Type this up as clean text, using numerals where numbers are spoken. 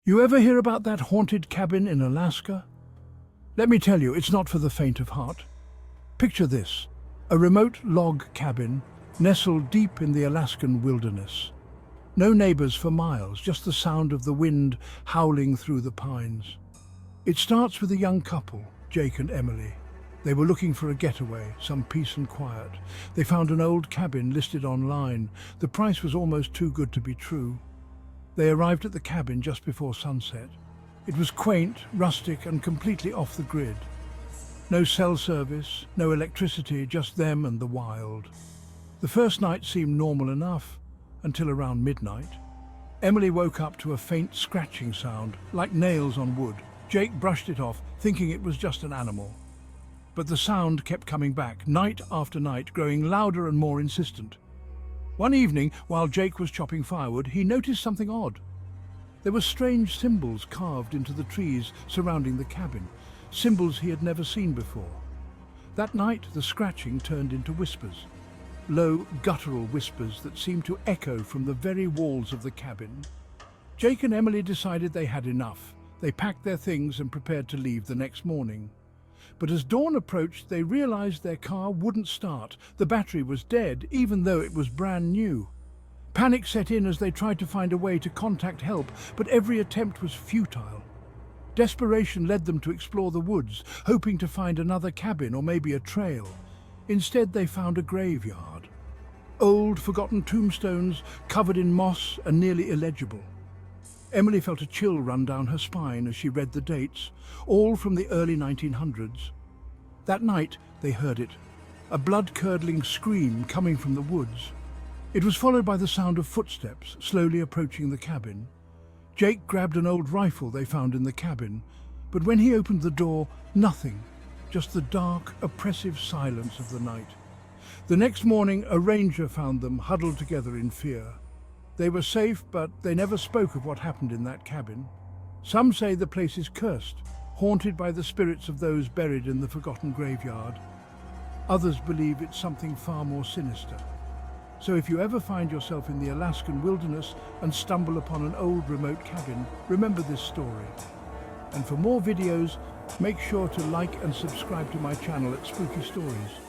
You ever hear about that haunted cabin in Alaska? Let me tell you, it's not for the faint of heart. Picture this, a remote log cabin nestled deep in the Alaskan wilderness. No neighbors for miles, just the sound of the wind howling through the pines. It starts with a young couple, Jake and Emily. They were looking for a getaway, some peace and quiet. They found an old cabin listed online. The price was almost too good to be true. They arrived at the cabin just before sunset. It was quaint, rustic, and completely off the grid. No cell service, no electricity, just them and the wild. The first night seemed normal enough, until around midnight. Emily woke up to a faint scratching sound, like nails on wood. Jake brushed it off, thinking it was just an animal. But the sound kept coming back, night after night, growing louder and more insistent. One evening, while Jake was chopping firewood, he noticed something odd. There were strange symbols carved into the trees surrounding the cabin, symbols he had never seen before. That night, the scratching turned into whispers, low, guttural whispers that seemed to echo from the very walls of the cabin. Jake and Emily decided they had enough. They packed their things and prepared to leave the next morning. But as dawn approached, they realized their car wouldn't start. The battery was dead, even though it was brand new. Panic set in as they tried to find a way to contact help, but every attempt was futile. Desperation led them to explore the woods, hoping to find another cabin or maybe a trail. Instead, they found a graveyard. Old, forgotten tombstones covered in moss and nearly illegible. Emily felt a chill run down her spine as she read the dates, all from the early 1900s. That night, they heard it, a blood-curdling scream coming from the woods. It was followed by the sound of footsteps slowly approaching the cabin. Jake grabbed an old rifle they found in the cabin, but when he opened the door, nothing, just the dark, oppressive silence of the night. The next morning, a ranger found them huddled together in fear. They were safe, but they never spoke of what happened in that cabin. Some say the place is cursed, haunted by the spirits of those buried in the forgotten graveyard. Others believe it's something far more sinister. So if you ever find yourself in the Alaskan wilderness and stumble upon an old remote cabin, remember this story. And for more videos, make sure to like and subscribe to my channel at Spooky Stories.